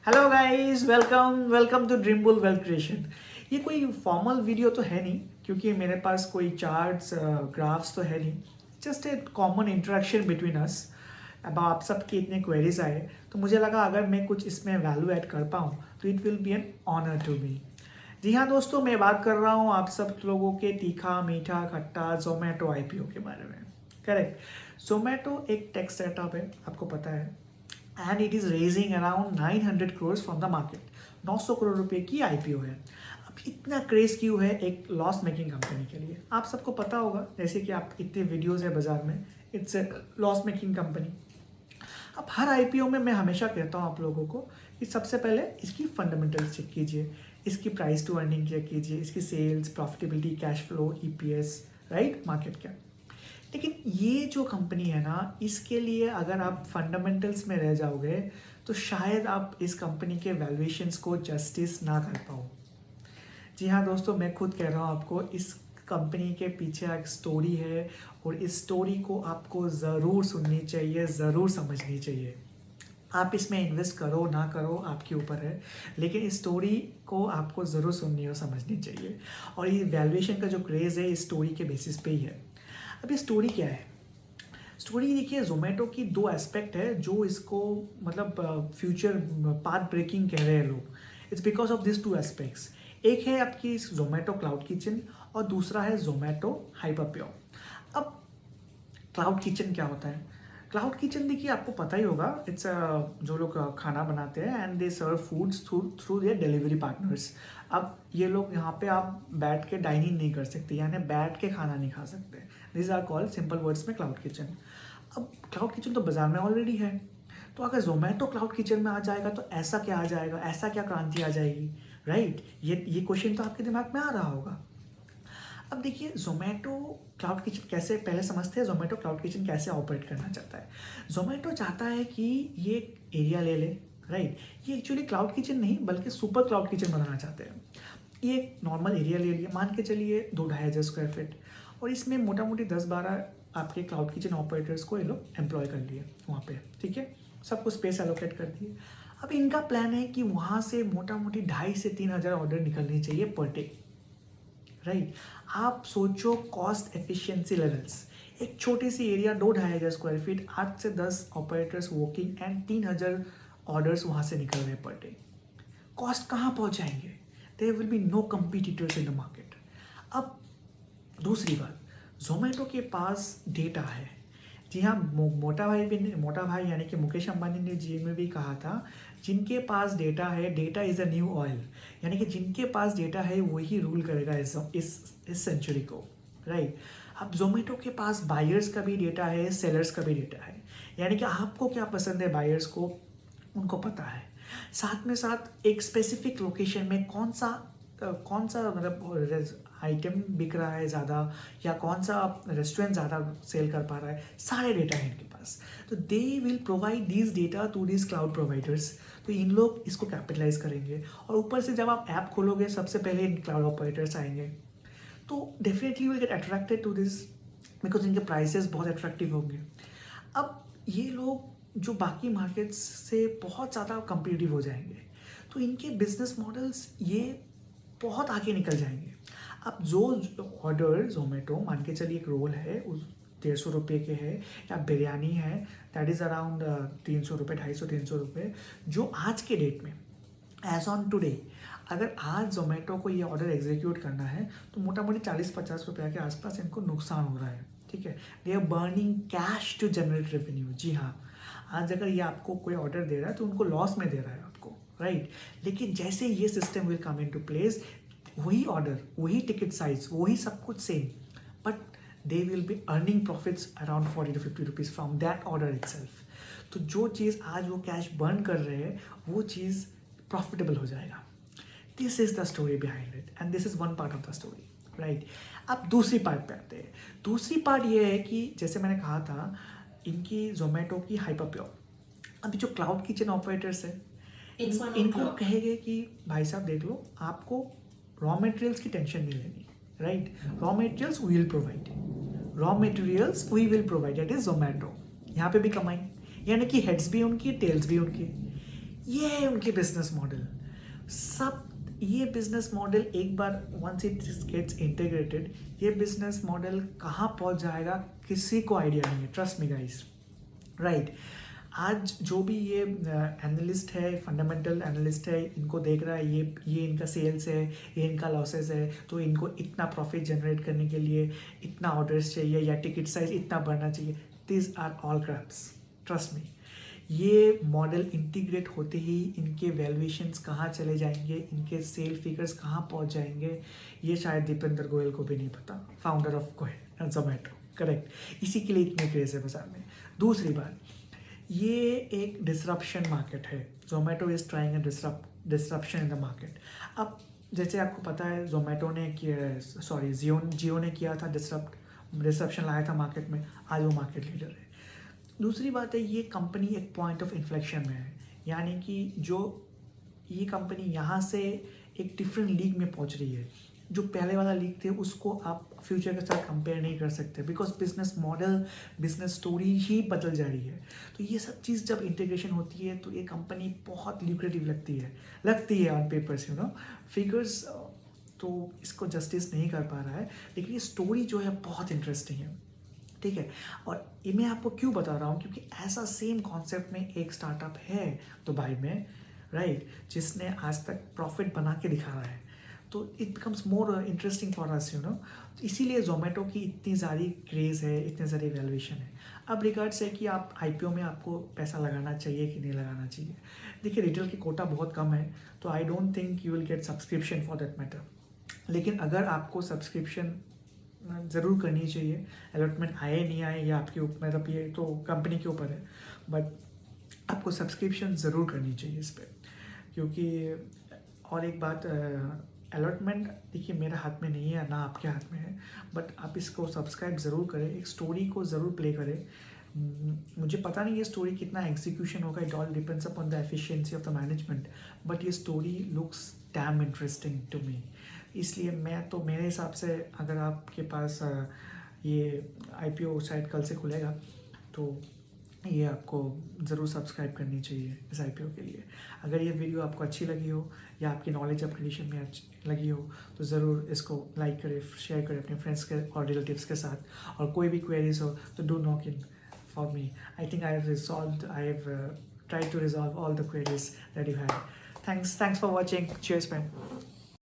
Hello guys, welcome welcome to dream bull wealth creation. ये कोई formal video तो है नहीं, क्योंकि मेरे पास कोई चार्ट्स ग्राफ्स तो है नहीं। Just a common interaction between us. अब आप सबके इतने क्वेरीज आए तो मुझे लगा अगर मैं कुछ इसमें वैल्यू ऐड कर पाऊँ तो it will be an honour to me. जी हाँ दोस्तों, मैं बात कर रहा हूँ आप सब लोगों के तीखा मीठा खट्टा जोमेटो आईपीओ के बारे में। करेक्ट। जोमेटो एक टेक स्टार्टअप है, आपको पता है, and it is raising around 900 crore from the market. 900 crore रुपए की आईपीओ है। अब इतना क्रेज क्यों है एक लॉस मेकिंग कंपनी के लिए? आप सबको पता होगा, जैसे कि आप इतने वीडियोस है बाजार में, it's a loss making company. अब हर आईपीओ में मैं हमेशा कहता हूँ आप लोगों को कि सबसे पहले इसकी फंडामेंटल्स चेक कीजिए, इसकी प्राइस टू अर्निंग चेक कीजिए, इसकी sales, profitability, cash flow, EPS, right, market cap. लेकिन ये जो कंपनी है ना, इसके लिए अगर आप फंडामेंटल्स में रह जाओगे तो शायद आप इस कंपनी के वैल्यूएशंस को जस्टिस ना कर पाओ। जी हाँ दोस्तों, मैं खुद कह रहा हूँ आपको, इस कंपनी के पीछे एक स्टोरी है और इस स्टोरी को आपको ज़रूर सुननी चाहिए, ज़रूर समझनी चाहिए। आप इसमें इन्वेस्ट करो ना करो आपके ऊपर है, लेकिन इस स्टोरी को आपको ज़रूर सुननी और समझनी चाहिए। और ये वैल्यूएशन का जो क्रेज़ है इस स्टोरी के बेसिस पे ही है। अब ये स्टोरी क्या है? स्टोरी देखिए, जोमेटो की दो एस्पेक्ट है जो इसको मतलब फ्यूचर पाथ ब्रेकिंग कह रहे हैं लोग। It's because of this two aspects. एक है आपकी जोमेटो क्लाउड किचन और दूसरा है जोमेटो हाइपरप्योर। अब क्लाउड किचन क्या होता है? क्लाउड किचन देखिए, आपको पता ही होगा, इट्स जो लोग खाना बनाते हैं and they serve foods through through their delivery partners. अब ये लोग यहाँ पे आप बैठ के डाइनिंग नहीं कर सकते, यानी बैठ के खाना नहीं खा सकते। This are called simple words में क्लाउड किचन। अब क्लाउड किचन तो बाजार में ऑलरेडी है, तो अगर जोमेटो क्लाउड किचन में आ जाएगा तो ऐसा क्या आ जाएगा, ऐसा क्या क्रांति आ जाएगी, राइट? ये क्वेश्चन तो आपके दिमाग में आ रहा होगा। अब देखिए, जोमेटो क्लाउड किचन कैसे, पहले समझते हैं जोमेटो क्लाउड किचन कैसे ऑपरेट करना चाहता है। जोमेटो चाहता है कि ये एरिया ले ले, राइट? ये एक्चुअली क्लाउड किचन नहीं बल्कि सुपर क्लाउड किचन बनाना चाहते हैं। ये एक नॉर्मल एरिया ले लिया, मान के चलिए 2-2.5 स्क्वायर फीट, और इसमें मोटा मोटी 10-12 आपके क्लाउड किचन ऑपरेटर्स को ये लोग एम्प्लॉय कर लिए वहाँ पे, ठीक है? सबको स्पेस एलोकेट कर दिए। अब इनका प्लान है कि वहाँ से मोटा मोटी 2,500 से 3,000 ऑर्डर निकलनी चाहिए पर डे, राइट? आप सोचो कॉस्ट एफिशिएंसी लेवल्स। एक छोटी सी एरिया, 2-2.5 स्क्वायर फीट, 8 से 10 ऑपरेटर्स वर्किंग एंड 3,000 ऑर्डर्स वहाँ से निकल रहे पर डे। कॉस्ट कहाँ पहुँचाएंगे? There will be no competitors in the market. अब दूसरी बात, जोमेटो के पास डेटा है। जी हाँ, मोटा भाई यानी कि मुकेश अंबानी ने जी में भी कहा था, जिनके पास डेटा है, data is a new oil. यानी कि जिनके पास डेटा है वही रूल करेगा इस सेंचुरी को, राइट? अब जोमेटो के पास बायर्स का भी डेटा है, सेलर्स का भी डेटा है। यानी कि आपको क्या पसंद है, बायर्स को उनको पता है। साथ में साथ एक स्पेसिफिक लोकेशन में कौन सा मतलब आइटम बिक रहा है ज़्यादा, या कौन सा रेस्टोरेंट ज़्यादा सेल कर पा रहा है, सारे डेटा है इनके पास। तो they will provide this data to this cloud providers. तो इन लोग इसको कैपिटलाइज करेंगे, और ऊपर से जब आप ऐप खोलोगे सबसे पहले इन क्लाउड ऑपरेटर्स आएंगे, तो definitely will get attracted to this, because इनके प्राइसेस बहुत अट्रैक्टिव होंगे। अब ये लोग जो बाकी मार्केट्स से बहुत ज़्यादा कम्पिटिटिव हो जाएंगे, तो इनके बिजनेस मॉडल्स ये बहुत आगे निकल जाएंगे। अब जो ऑर्डर जोमेटो, मान के चलिए एक रोल है उस 150 रुपये के है, या बिरयानी है दैट इज़ अराउंड 300 रुपये, 250-300 रुपये, जो आज के डेट में एज ऑन टुडे, अगर आज जोमेटो को ये ऑर्डर एग्जीक्यूट करना है तो मोटा मोटी 40-50 रुपये के आसपास इनको नुकसान हो रहा है, ठीक है? They are burning cash to generate revenue. जी हाँ, आज अगर ये आपको कोई ऑर्डर दे रहा है तो उनको लॉस में दे रहा है आपको, राइट? लेकिन जैसे ये system will come into place, वही ऑर्डर, वही टिकट साइज, वही सब कुछ same, but they will be earning profits around 40-50 rupees from that order itself. तो जो चीज़ आज वो कैश बर्न कर रहे हैं वो चीज़ प्रॉफिटेबल हो जाएगा। This is the story behind it, and this is one part of the story, right? अब दूसरी पार्ट पे आते हैं। दूसरी पार्ट ये है कि जैसे मैंने कहा था, इनकी जोमेटो की हाइपरप्योर, अभी जो क्लाउड किचन ऑपरेटर्स है, इनको कहेंगे कि भाई साहब देख लो, आपको रॉ मटेरियल्स की टेंशन नहीं लेनी, right? Raw materials we will provide, raw materials we will provide, that is Zomato. यहाँ पे भी कमाई, यानी कि हेड्स भी उनकी, टेल्स भी उनकी। ये है उनके बिजनेस मॉडल। सब ये बिजनेस मॉडल एक बार वंस इट गेट्स इंटीग्रेटेड, ये बिजनेस मॉडल कहाँ पहुँच जाएगा किसी को आइडिया नहीं है, ट्रस्ट मी गाइस, राइट। आज जो भी ये एनालिस्ट है, फंडामेंटल एनालिस्ट है, इनको देख रहा है, ये इनका सेल्स है, ये इनका लॉसेस है, तो इनको इतना प्रॉफिट जनरेट करने के लिए इतना ऑर्डर्स चाहिए या टिकट साइज इतना बढ़ना चाहिए, this are all craps, trust me. ये मॉडल इंटीग्रेट होते ही इनके वैल्यूएशंस कहाँ चले जाएंगे, इनके सेल फिगर्स कहाँ पहुँच जाएंगे, ये शायद दीपेंद्र गोयल को भी नहीं पता, फाउंडर ऑफ जोमेटो, करेक्ट। इसी के लिए इतने क्रेज है बाजार में। दूसरी बात, ये एक डिसरप्शन मार्केट है, Zomato is trying a disruption in the market. अब जैसे आपको पता है जोमेटो ने किया, सॉरी जियो ने किया था डिसरप्शन लाया था मार्केट में, आज वो मार्केट लीडर है। दूसरी बात है, ये कंपनी एक पॉइंट ऑफ इन्फ्लेक्शन में है, यानी कि जो ये कंपनी यहाँ से एक डिफरेंट लीग में पहुँच रही है। जो पहले वाला लीग थे उसको आप फ्यूचर के साथ कंपेयर नहीं कर सकते, because business model, business story ही बदल जा रही है। तो ये सब चीज़ जब इंटीग्रेशन होती है तो ये कंपनी बहुत ल्यूक्रेटिव लगती है on papers, you know, figures तो इसको जस्टिस नहीं कर पा रहा है, लेकिन ये स्टोरी जो है बहुत इंटरेस्टिंग है, ठीक है। और ये मैं आपको क्यों बता रहा हूँ, क्योंकि ऐसा सेम कॉन्सेप्ट में एक स्टार्टअप है दुबई में, राइट, जिसने आज तक प्रॉफिट बना के दिखा रहा है। तो it becomes more interesting for us, you know. इसीलिए जोमेटो की इतनी सारी क्रेज़ है, इतने सारी वैल्यूएशन है। अब रिगार्ड्स है कि आप आईपीओ में आपको पैसा लगाना चाहिए कि नहीं लगाना चाहिए। देखिए, रिटेल की कोटा बहुत कम है, तो I don't think you will get subscription for that matter. लेकिन अगर आपको सब्सक्रिप्शन ज़रूर करनी चाहिए, अलॉटमेंट आए नहीं आए या आपके ऊपर, मतलब ये तो कंपनी के ऊपर है, बट आपको सब्सक्रिप्शन ज़रूर करनी चाहिए इस पर। क्योंकि और एक बात, अलॉटमेंट देखिए मेरे हाथ में नहीं है, ना आपके हाथ में है, बट आप इसको सब्सक्राइब ज़रूर करें, एक स्टोरी को ज़रूर प्ले करें। मुझे पता नहीं ये स्टोरी कितना एग्जीक्यूशन होगा, it all depends upon the efficiency of the management, but ये story looks damn interesting to me. इसलिए मैं तो, मेरे हिसाब से अगर आपके पास ये आईपीओ साइट कल से खुलेगा तो ये आपको ज़रूर सब्सक्राइब करनी चाहिए इस आईपीओ के लिए। अगर ये वीडियो आपको अच्छी लगी हो या आपकी नॉलेज ऑफ कंडीशन में अच्छी लगी हो तो ज़रूर इसको लाइक करें, शेयर करें अपने फ्रेंड्स के और रिलेटिव्स के साथ। और कोई भी क्वेरीज हो तो do knock in for me. I think I have tried to resolve all the queries that you had. Thanks for watching. Cheers, man.